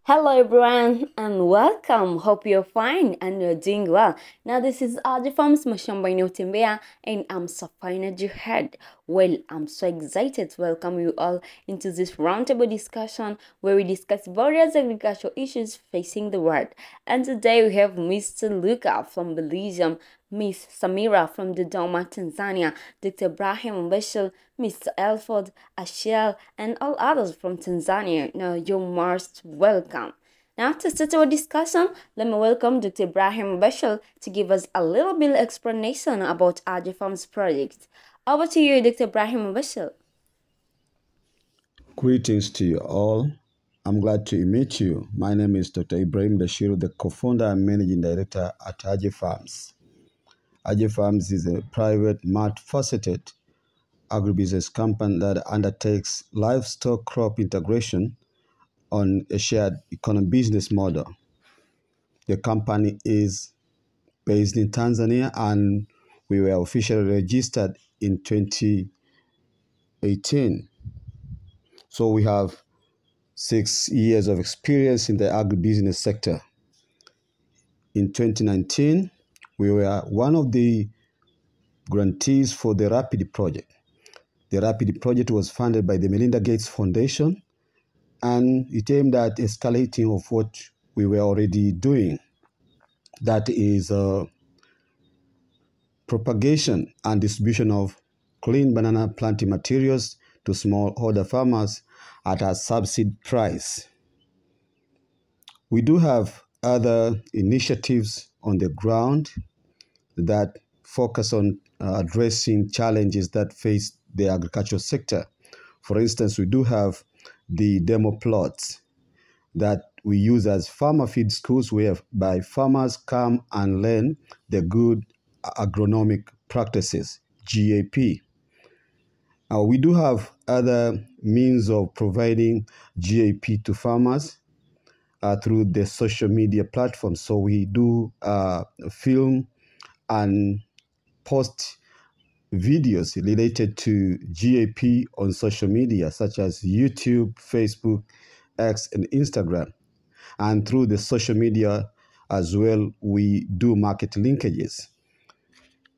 Hello everyone and welcome. Hope you're fine and you're doing well. Now this is Audrey Farms Mashamba Timbea and I'm Safina Jihad. Well, I'm so excited to welcome you all into this roundtable discussion where we discuss various agricultural issues facing the world. And today we have Mr. Luca from Belgium, Miss Samira from Dodoma, Tanzania, Dr. Ibrahim Bashir, Mr. Elford, Ashel, and all others from Tanzania. Now, you're most welcome. Now, to start our discussion, let me welcome Dr. Ibrahim Bashir to give us a little bit of explanation about AgriFarm's project. Over to you, Dr. Ibrahim Bashir. Greetings to you all. I'm glad to meet you. My name is Dr. Ibrahim Bashir, the co-founder and managing director at Aje Farms. Aje Farms is a private, multifaceted agribusiness company that undertakes livestock crop integration on a shared economy business model. The company is based in Tanzania and we were officially registered in 2018. So we have 6 years of experience in the agribusiness sector. In 2019, we were one of the grantees for the Rapid project. The Rapid project was funded by the Melinda Gates Foundation, and it aimed at escalating of what we were already doing. That is propagation and distribution of clean banana planting materials to smallholder farmers at a subsidy price. We do have other initiatives on the ground that focus on addressing challenges that face the agricultural sector. For instance, we do have the demo plots that we use as farmer feed schools whereby farmers come and learn the good agronomic practices, GAP. We do have other means of providing GAP to farmers through the social media platforms. So we do film and post videos related to GAP on social media such as YouTube, Facebook, X, and Instagram. And through the social media as well, we do market linkages.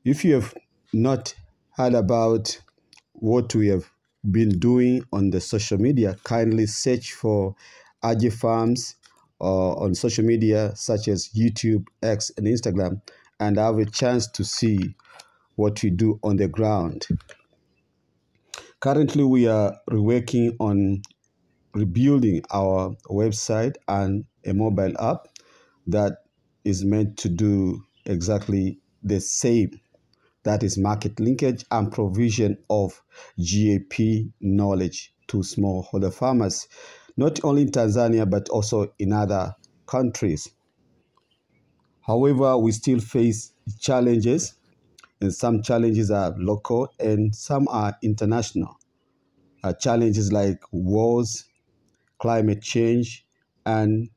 If you have not heard about what we have been doing on the social media, kindly search for Aje Farms on social media such as YouTube, X, and Instagram, and have a chance to see what we do on the ground. Currently, we are working on rebuilding our website and a mobile app that is meant to do exactly the same. That is market linkage and provision of GAP knowledge to smallholder farmers, not only in Tanzania, but also in other countries. However, we still face challenges, and some challenges are local and some are international. Challenges like wars, climate change, and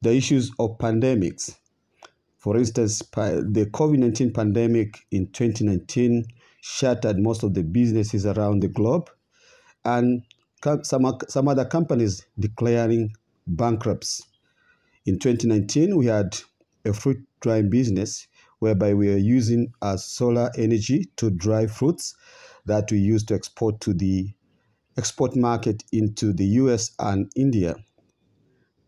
the issues of pandemics. For instance, the COVID-19 pandemic in 2019 shattered most of the businesses around the globe, and some other companies declaring bankruptcy. In 2019, we had a fruit drying business whereby we are using solar energy to dry fruits that we use to export to the export market into the US and India.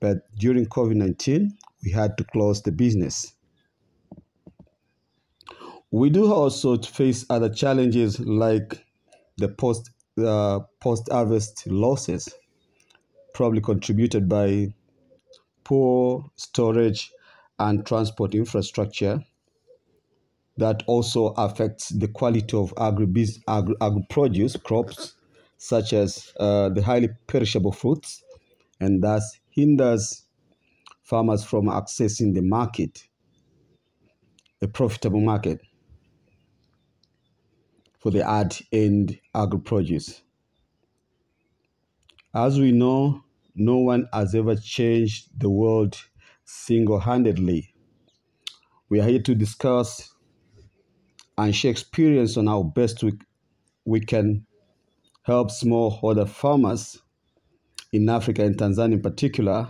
But during COVID-19, we had to close the business. We do also face other challenges like the post-harvest losses, probably contributed by poor storage and transport infrastructure that also affects the quality of agri-produce crops, such as the highly perishable fruits, and thus hinders farmers from accessing the market, a profitable market for the end agri-produce. As we know, no one has ever changed the world single-handedly. We are here to discuss and share experience on how best we can help smallholder farmers in Africa and Tanzania in particular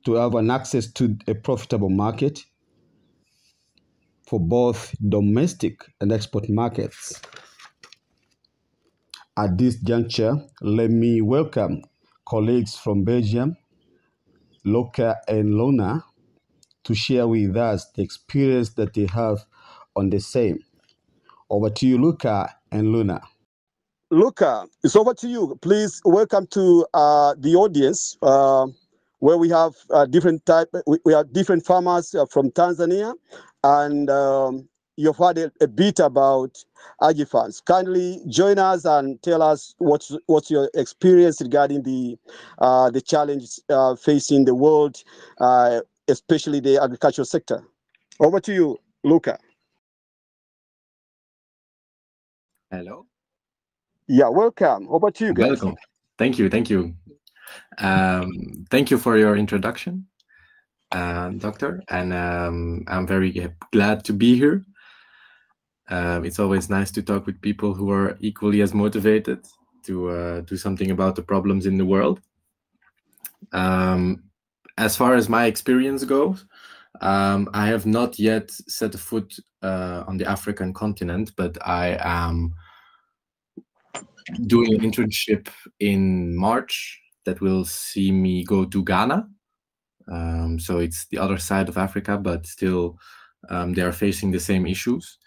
to have an access to a profitable market for both domestic and export markets. At this juncture, let me welcome colleagues from Belgium, Luca and Lona, to share with us the experience that they have on the same. Over to you, Luca and Luna. Luca, it's over to you. Please welcome to the audience where we have we have different farmers from Tanzania, and you've heard a bit about AgriFarms. Kindly join us and tell us what's your experience regarding the challenges facing the world, especially the agricultural sector. Over to you, Luca. Hello. Yeah, welcome. Over to you, guys. Welcome. Thank you. Thank you. Thank you for your introduction, Doctor. And I'm very glad to be here. It's always nice to talk with people who are equally as motivated to do something about the problems in the world. As far as my experience goes, I have not yet set a foot on the African continent, but I am doing an internship in March that will see me go to Ghana. So it's the other side of Africa, but still they are facing the same issues.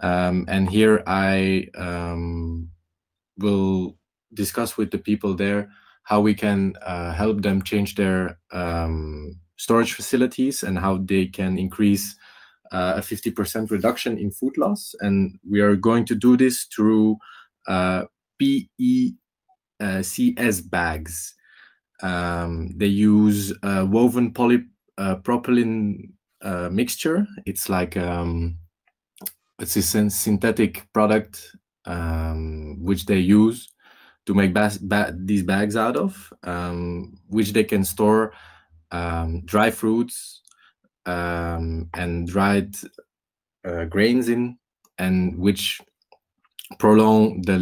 And here I will discuss with the people there how we can help them change their storage facilities and how they can increase a 50% reduction in food loss. And we are going to do this through PECS bags. They use woven polypropylene mixture. It's like it's a synthetic product which they use to make these bags out of, which they can store dry fruits and dried grains in, and which prolong the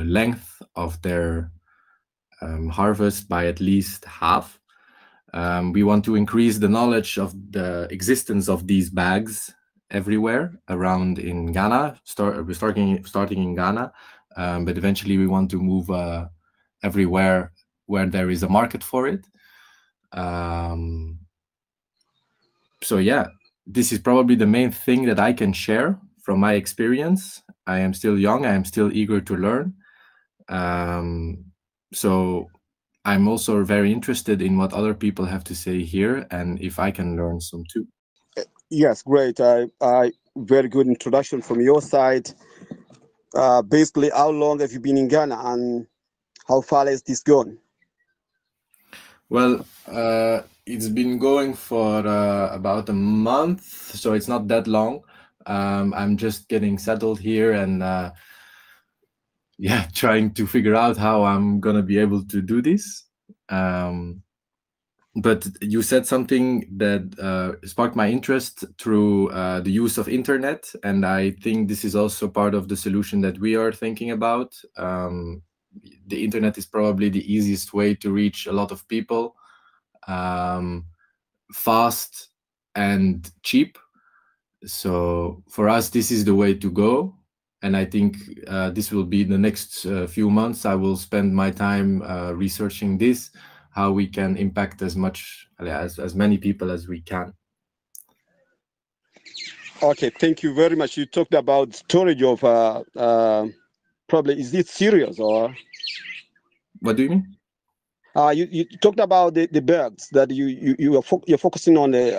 length of their harvest by at least half. We want to increase the knowledge of the existence of these bags everywhere around in Ghana. We're starting in Ghana, but eventually we want to move everywhere where there is a market for it. So yeah, this is probably the main thing that I can share from my experience. I am still young. I am still eager to learn. So I'm also very interested in what other people have to say here, and if I can learn some too. Yes, great. Very good introduction from your side. Basically, how long have you been in Ghana, and how far has this gone? Well, it's been going for about a month, so it's not that long. I'm just getting settled here and yeah, trying to figure out how I'm gonna be able to do this. But you said something that sparked my interest through the use of internet, and I think this is also part of the solution that we are thinking about. The internet is probably the easiest way to reach a lot of people, fast and cheap. So for us, this is the way to go. And I think this will be the next few months. I will spend my time researching this, how we can impact as many people as we can. Okay, thank you very much. You talked about storage of probably, is it cereals or? What do you mean? You talked about the birds that you're focusing on the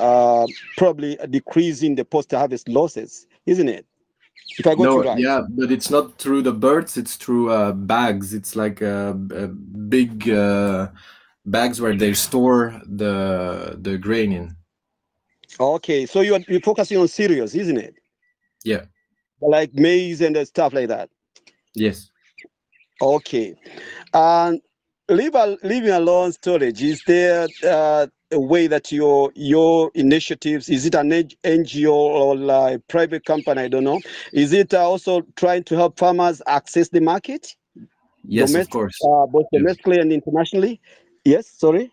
probably decreasing the post-harvest losses, isn't it? If I got you right. Yeah, but it's not through the birds. It's through bags. It's like big bags where they store the grain in. Okay, so you're focusing on cereals, isn't it? Yeah. Like maize and stuff like that. Yes. Okay, and leaving alone storage, is there a way that your initiatives, is it an NGO or like private company? I don't know. Is it also trying to help farmers access the market? Yes, of course. both Yeah. domestically and internationally? Yes, sorry.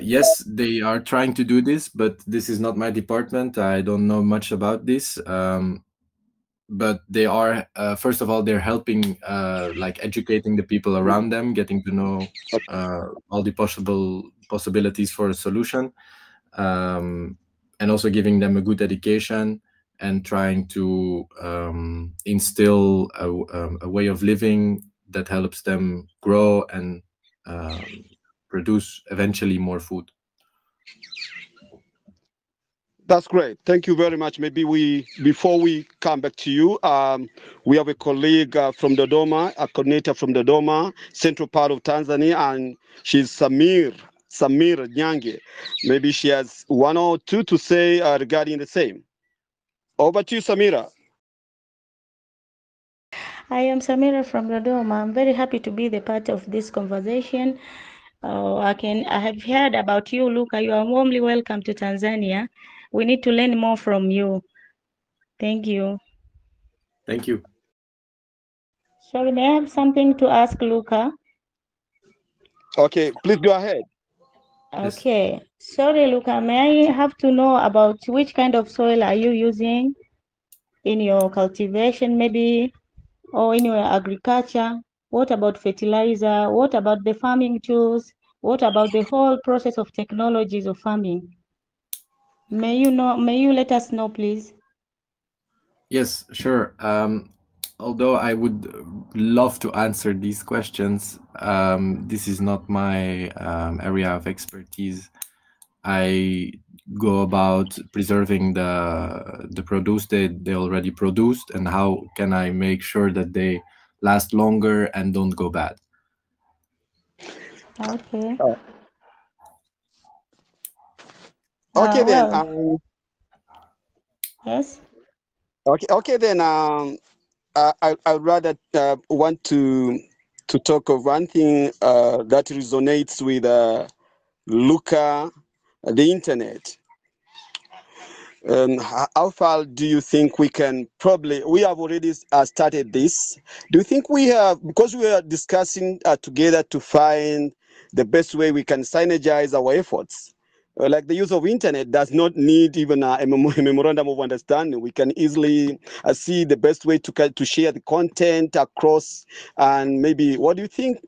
Yes, they are trying to do this, but this is not my department. I don't know much about this. But they are, first of all, they're helping, like educating the people around them, getting to know all the possibilities for a solution, and also giving them a good education and trying to instill a way of living that helps them grow and produce eventually more food. That's great. Thank you very much. Maybe before we come back to you, we have a colleague from Dodoma, a coordinator from Dodoma, central part of Tanzania, and she's Samir Nyange. Maybe she has one or two to say regarding the same. Over to you, Samira. I am Samira from Dodoma. I'm very happy to be the part of this conversation. I have heard about you, Luca. You are warmly welcome to Tanzania. We need to learn more from you. Thank you. Thank you. Sorry, may I have something to ask Luca? Okay, please go ahead. Yes. Okay. Sorry, Luca, may I have to know about which kind of soil are you using in your cultivation, maybe, or in your agriculture? What about fertilizer? What about the farming tools? What about the whole process of technologies of farming? May you let us know, please? Yes, sure. Although I would love to answer these questions, this is not my area of expertise. I go about preserving the produce they already produced, and how can I make sure that they last longer and don't go bad. Okay. Uh, okay then. Well, yes. Okay then. I'd rather want to talk of one thing that resonates with Luca, the internet. How far do you think we can probably? We have already started this. Do you think we have, because we are discussing together to find the best way we can synergize our efforts? Like the use of internet does not need even a memorandum of understanding. We can easily see the best way to share the content across. And maybe, what do you think?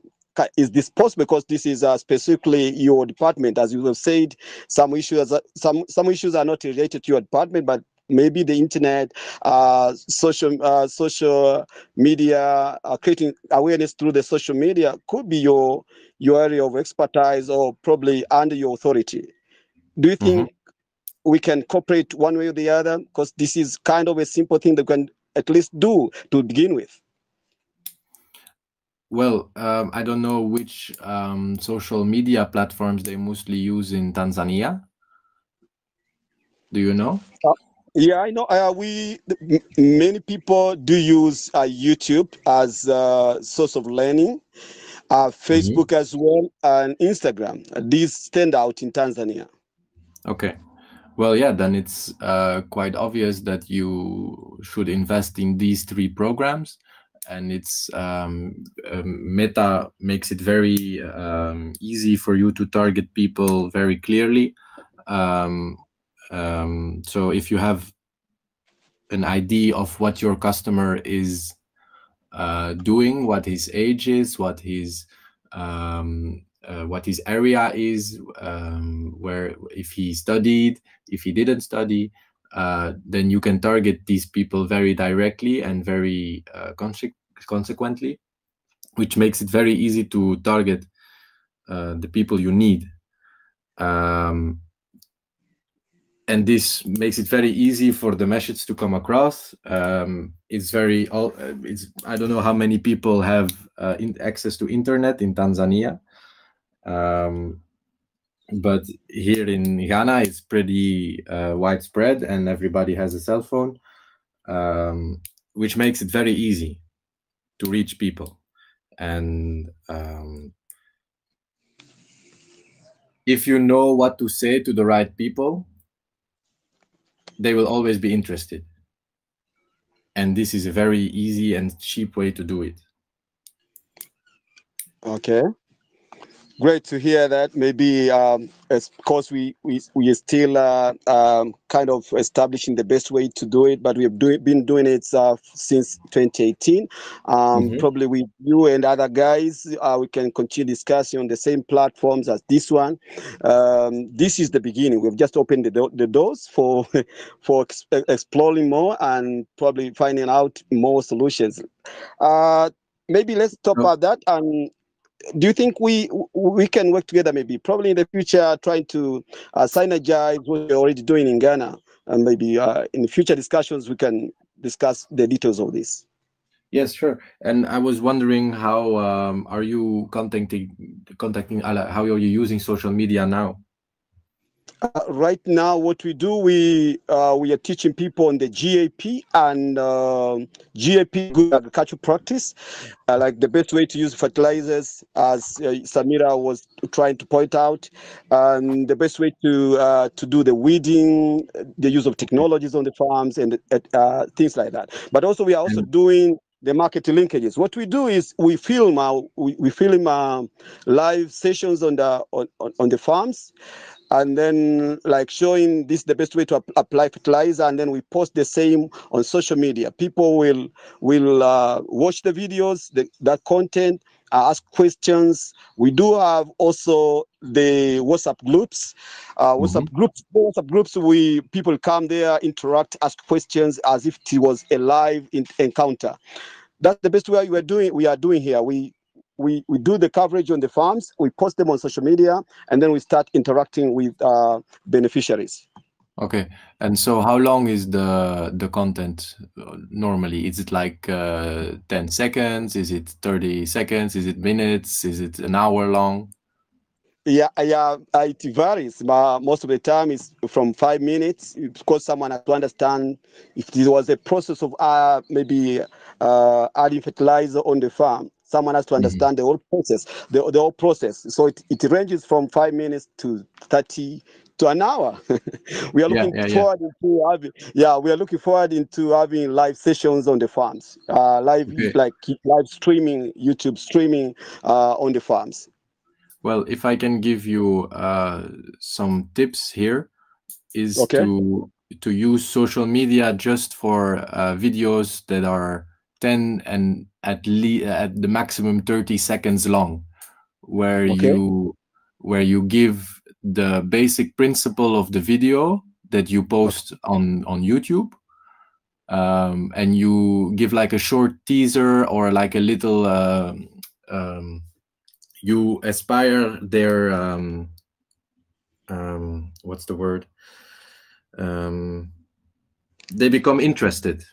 Is this possible? Because this is specifically your department, as you have said. Some issues are not related to your department, but maybe the internet, social media, creating awareness through the social media could be your area of expertise, or probably under your authority. Do you Mhm. think we can cooperate one way or the other? Because this is kind of a simple thing that we can at least do to begin with. Well, I don't know which social media platforms they mostly use in Tanzania. Do you know? Uh, yeah, I know. Many people do use YouTube as a source of learning, Mhm. Facebook as well, and Instagram. These stand out in Tanzania. Okay. Well, yeah, then it's quite obvious that you should invest in these three programs. And it's Meta makes it very easy for you to target people very clearly. So if you have an idea of what your customer is doing, what his age is, what his area is, where, if he studied, if he didn't study, then you can target these people very directly and very consequently, which makes it very easy to target the people you need. And this makes it very easy for the message to come across. It's I don't know how many people have access to internet in Tanzania, but here in Ghana it's pretty widespread, and everybody has a cell phone, which makes it very easy to reach people. And if you know what to say to the right people, they will always be interested. And this is a very easy and cheap way to do it. Okay. Great to hear that. Maybe of course we are still kind of establishing the best way to do it, but been doing it since 2018. Probably with you and other guys, we can continue discussing on the same platforms as this one. This is the beginning. We've just opened the doors for exploring more and probably finding out more solutions. Uh, Maybe let's talk So, about that. And do you think we can work together, maybe probably in the future, trying to synergize what we're already doing in Ghana, and maybe in future discussions we can discuss the details of this. yes, sure. And I was wondering, how are you contacting how are you using social media now? Right now, what we do, we are teaching people on the GAP and GAP, good agricultural practice, like the best way to use fertilizers, as Samira was trying to point out, and the best way to do the weeding, the use of technologies on the farms, and things like that. But also, we are also And doing the market linkages. What we do is we film live sessions on the farms, and then like showing this the best way to apply fertilizer, and then we post the same on social media. People will watch the videos, that content, ask questions. We do have also the WhatsApp groups. WhatsApp groups, we people come there, interact, ask questions as if it was a live encounter. That's the best way we are doing here. We do the coverage on the farms, we post them on social media, and then we start interacting with beneficiaries. okay, and so how long is the content normally? Is it like 10 seconds? Is it 30 seconds? Is it minutes? Is it an hour long? Yeah, it varies. Most of the time, it's from 5 minutes, because someone has to understand if it was a process of maybe adding fertilizer on the farm. Someone has to understand the whole process, the whole process. So it ranges from 5 minutes to 30 to an hour. We are Yeah, looking yeah, yeah. forward we are looking forward into having live sessions on the farms, Okay. like live streaming, YouTube streaming on the farms. Well, if I can give you some tips here, is Okay. to use social media just for videos that are 10 and at the maximum 30 seconds long, where Okay. you give the basic principle of the video that you post on YouTube, and you give like a short teaser or like a little you aspire their what's the word, they become interested.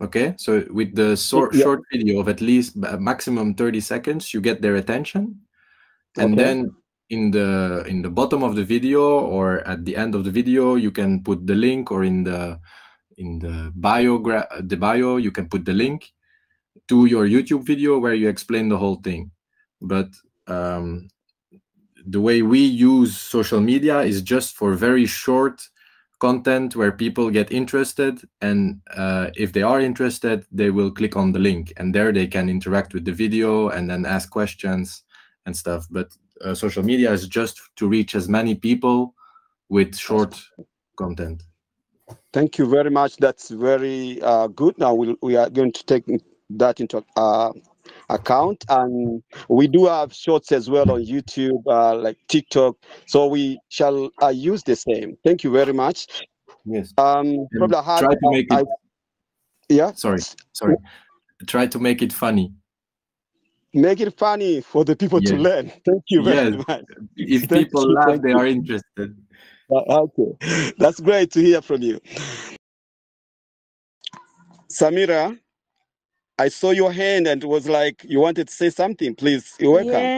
Okay, so with the Yeah. short video of at least maximum 30 seconds, you get their attention, and Okay. then in the bottom of the video or at the end of the video, you can put the link, or in the bio you can put the link to your YouTube video where you explain the whole thing. But the way we use social media is just for very short content where people get interested, and if they are interested, they will click on the link, and there they can interact with the video and then ask questions and stuff. But social media is just to reach as many people with short content. Thank you very much. That's very good. Now we are going to take that into account, and we do have shorts as well on YouTube, like TikTok. So we shall use the same. Thank you very much. Yes. Probably And I had, try to make it yeah. sorry try to make it funny. Make it funny for the people to Yes. learn. Thank you very Yes, much. if Thank people you. laugh, Thank they you. are interested. Okay, that's great to hear from you, Samira. I saw your hand and it was like you wanted to say something. Please, you're welcome.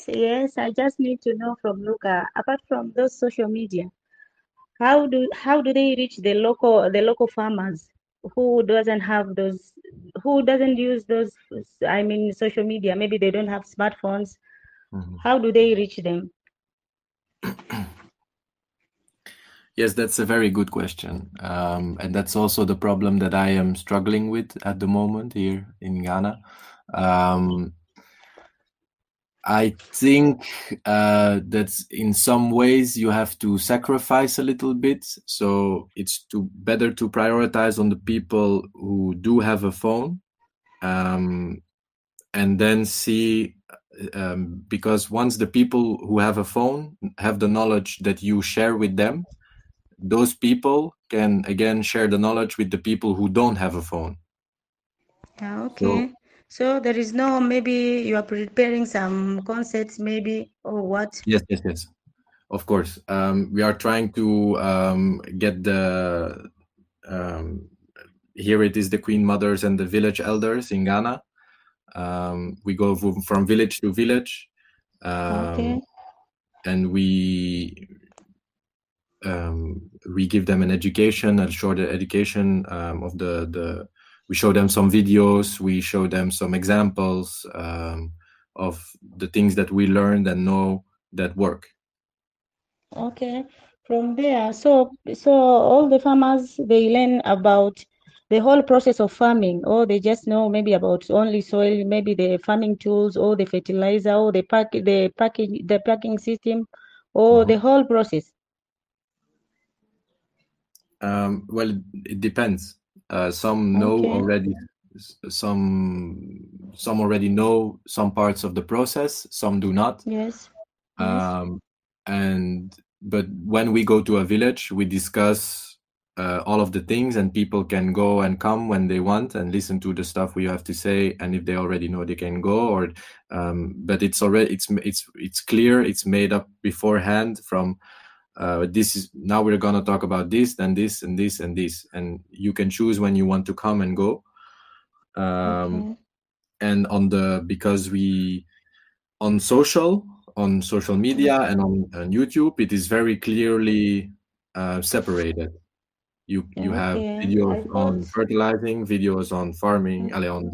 Yes. I just need to know from Luca, apart from those social media, how do they reach the local farmers who doesn't have those, who doesn't use those, I mean, social media? Maybe they don't have smartphones. How do they reach them? Yes, that's a very good question. And that's also the problem that I am struggling with at the moment here in Ghana. I think that in some ways you have to sacrifice a little bit. So it's better to prioritize on the people who do have a phone, and then see, because once the people who have a phone have the knowledge that you share with them, those people can again share the knowledge with the people who don't have a phone. Okay. So there is no, maybe you are preparing some concepts, maybe, or what? Yes. Of course. We are trying to get the here it is the Queen Mothers and the village elders in Ghana. We go from village to village, Okay. and we give them an education, a short education of the. We show them some videos. We show them some examples of the things that we learned and know that work. Okay. From there, so all the farmers, they learn about the whole process of farming, or they just know maybe about only soil, maybe the farming tools, or the fertilizer, or the packing system, or the whole process. Well, it depends. Some know Okay. already. Some already know some parts of the process. Some do not. Yes. But when we go to a village, we discuss all of the things, and people can go and come when they want and listen to the stuff we have to say. And if they already know, they can go. Or, but it's already it's clear. It's made up beforehand from. This is now we're gonna talk about this, then this, and this, and this, and you can choose when you want to come and go. Okay. And because we on social media and on YouTube, it is very clearly separated. You have Okay. videos I on thought. fertilizing, videos on farming, on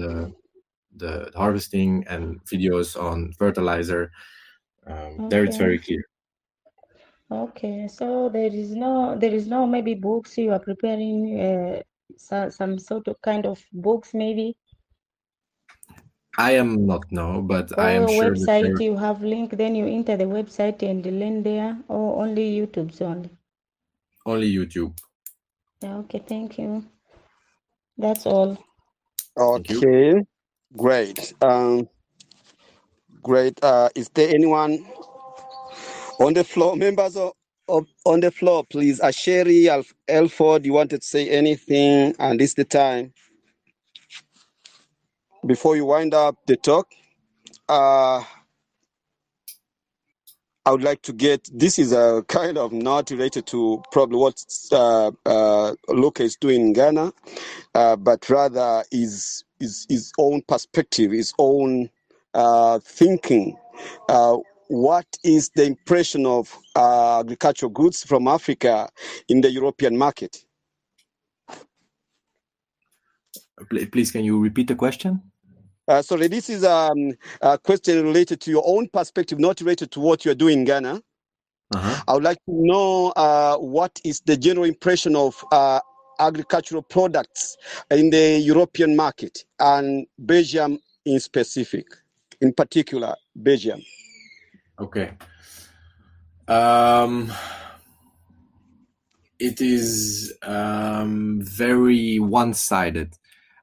the harvesting, and videos on fertilizer. There it's very clear. Okay, so there is no maybe books you are preparing, some sort of kind of books maybe, I am not, no, but I am or sure that website there you have link, then you enter the website and learn there, or only YouTube's only. only YouTube. Yeah, okay, thank you. That's all. Thank you. Okay, great. Great. Is there anyone on the floor? Members of on the floor, please. Asheri, Elford, you wanted to say anything, and this is the time. Before you wind up the talk, I would like to get, this is a kind of not related to probably what Luca is doing in Ghana, but rather is his own perspective, his own thinking. What is the impression of agricultural goods from Africa in the European market? Please, can you repeat the question? Sorry, this is a question related to your own perspective, not related to what you're doing in Ghana. I would like to know what is the general impression of agricultural products in the European market, and Belgium in particular, Belgium. Okay. It is very one-sided.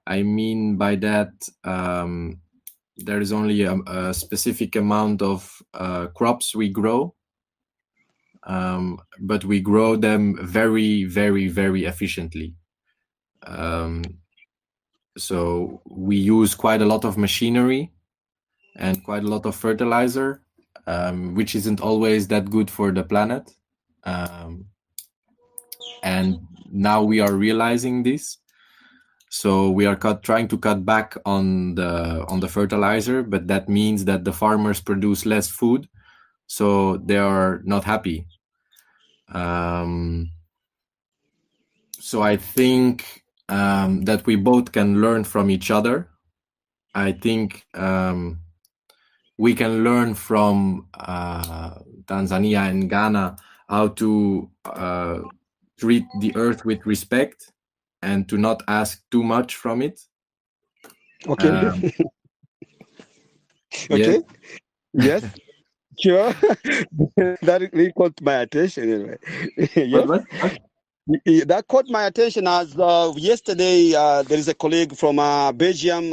I mean by that, there is only a specific amount of crops we grow, but we grow them very, very, very efficiently. So we use quite a lot of machinery and quite a lot of fertilizer, which isn't always that good for the planet. And now we are realizing this. So we are trying to cut back on the fertilizer, but that means that the farmers produce less food, so they are not happy. So I think that we both can learn from each other. I think we can learn from Tanzania and Ghana how to treat the earth with respect and to not ask too much from it. Okay. Yeah. Okay. Yes, sure. That really caught my attention anyway. Yes. What? That caught my attention as yesterday there is a colleague from Belgium.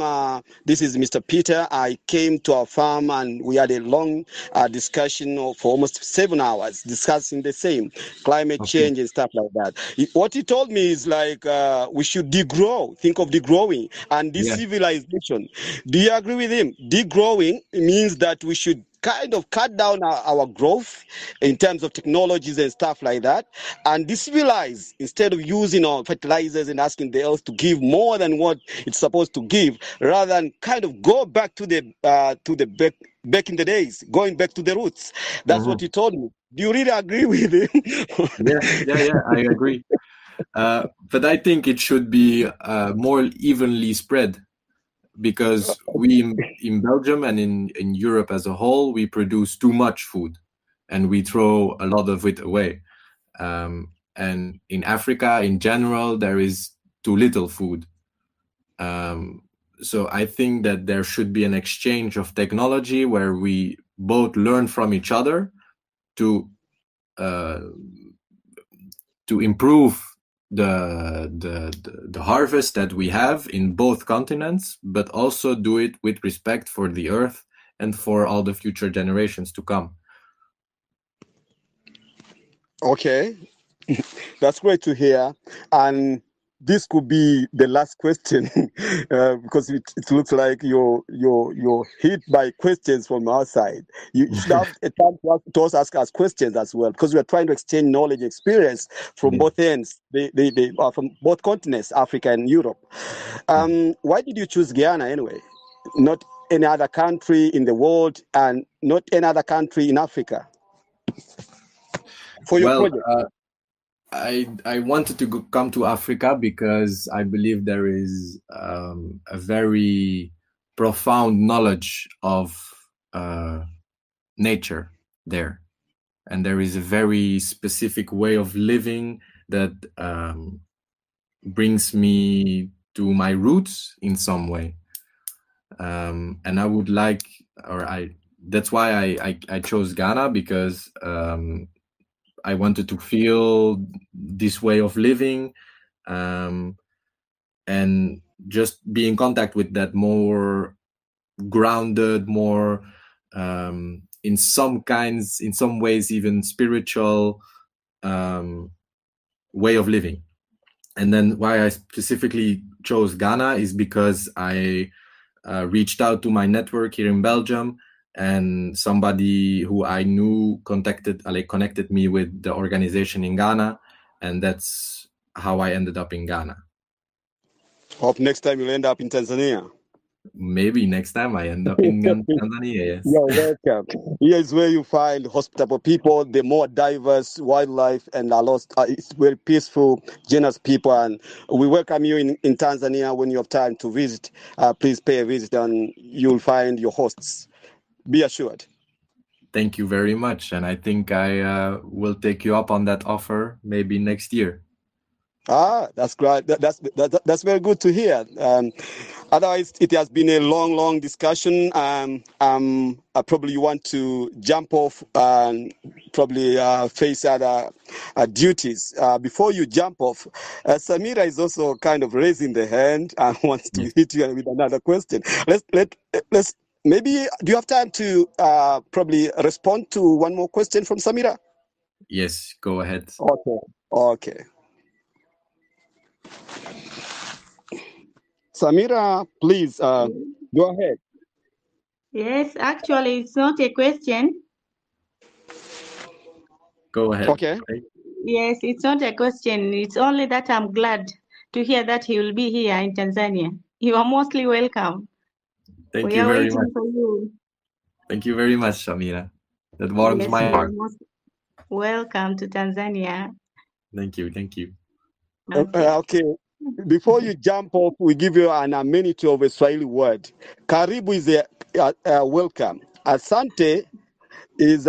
This is Mr. Peter. I came to our farm and we had a long discussion for almost 7 hours discussing the same climate Okay. change and stuff like that. What he told me is like we should degrow, think of degrowing and Yeah. decivilization. Do you agree with him? Degrowing means that we should kind of cut down our growth in terms of technologies and stuff like that, and decivilize instead of using our fertilizers and asking the earth to give more than what it's supposed to give, rather than kind of go back to the back in the days, going back to the roots. That's what he told me. Do you really agree with him? Yeah, I agree. But I think it should be more evenly spread, because we in Belgium and in Europe as a whole, we produce too much food and we throw a lot of it away. And in Africa in general, there is too little food. So I think that there should be an exchange of technology where we both learn from each other to improve the harvest that we have in both continents, but also do it with respect for the earth and for all the future generations to come. Okay, that's great to hear. And this could be the last question because it looks like you're hit by questions from our side. You should have a time to also ask us questions as well, because we are trying to exchange knowledge, experience from both ends. They are from both continents, Africa and Europe. Why did you choose Guyana anyway? Not any other country in the world, and not any other country in Africa for your project? I wanted to come to Africa because I believe there is a very profound knowledge of nature there, and there is a very specific way of living that brings me to my roots in some way. And I would like, that's why I chose Ghana, because I wanted to feel this way of living, and just be in contact with that more grounded, more in some ways even spiritual way of living. And then why I specifically chose Ghana is because I reached out to my network here in Belgium, and somebody who I knew connected me with the organization in Ghana, and that's how I ended up in Ghana. Hope next time you'll end up in Tanzania. Maybe next time I end up in Tanzania, yes. You're welcome. Here is where you find hospitable people, the more diverse wildlife, and it's very peaceful, generous people. And we welcome you in Tanzania. When you have time to visit, please pay a visit and you'll find your hosts. Be assured. Thank you very much. And I think I will take you up on that offer maybe next year. That's great. That's very good to hear. Otherwise, it has been a long discussion. Probably you want to jump off and probably face other duties. Before you jump off, Samira is also kind of raising the hand and wants to hit you with another question. Let's maybe, do you have time to probably respond to one more question from Samira? Yes, go ahead. Okay. Samira, please go ahead. Yes, actually, it's not a question. Go ahead. Okay. Yes, it's not a question. It's only that I'm glad to hear that he will be here in Tanzania. You are mostly welcome. Thank you very much. For you. Thank you very much, Samira. That warms my heart. Welcome to Tanzania. Thank you. Okay. Before you jump off, we give you an amenity of a Swahili word. Karibu is a welcome. Asante is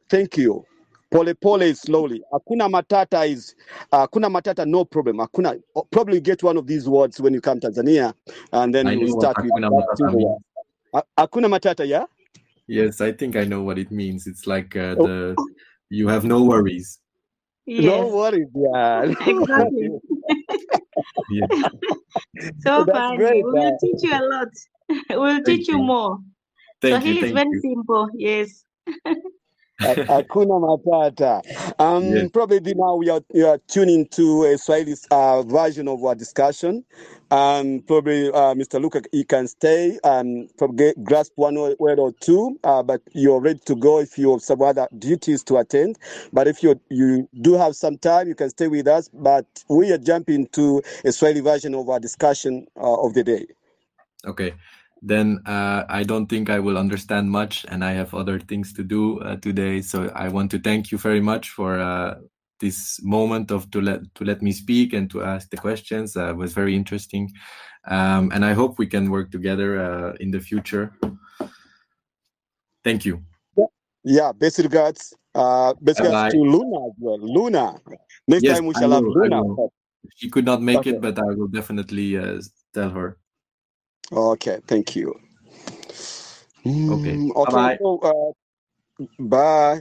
thank you. Pole pole is slowly. Hakuna matata is hakuna matata, no problem. Hakuna, probably get one of these words when you come to Tanzania, and then you start with hakuna matata, yeah? Yes, I think I know what it means. It's like you have no worries. No Yes, worries, yeah. exactly. Yeah. So That's fine. great. We will teach you a lot. We'll Thank teach you you. more. Thank you. Swahili is Thank very you. simple. Yes. Hakuna Matata. Yes. Probably now we are tuning to a Swahili version of our discussion. Probably Mr. Luca, you can stay and probably grasp one word or two, but you're ready to go if you have some other duties to attend. But if you do have some time, you can stay with us. But we are jumping to a Swahili version of our discussion of the day. Okay. Then I don't think I will understand much, and I have other things to do today. So I want to thank you very much for this moment to let me speak and to ask the questions. It was very interesting, and I hope we can work together in the future. Thank you. Yeah, best regards. Best regards Bye-bye. to Luna as well. Luna. Next Yes, time we I shall have will. I Luna. will. She could not make Okay. it, but I will definitely tell her. Okay. Thank you. Okay. Okay. Bye-bye. So, bye.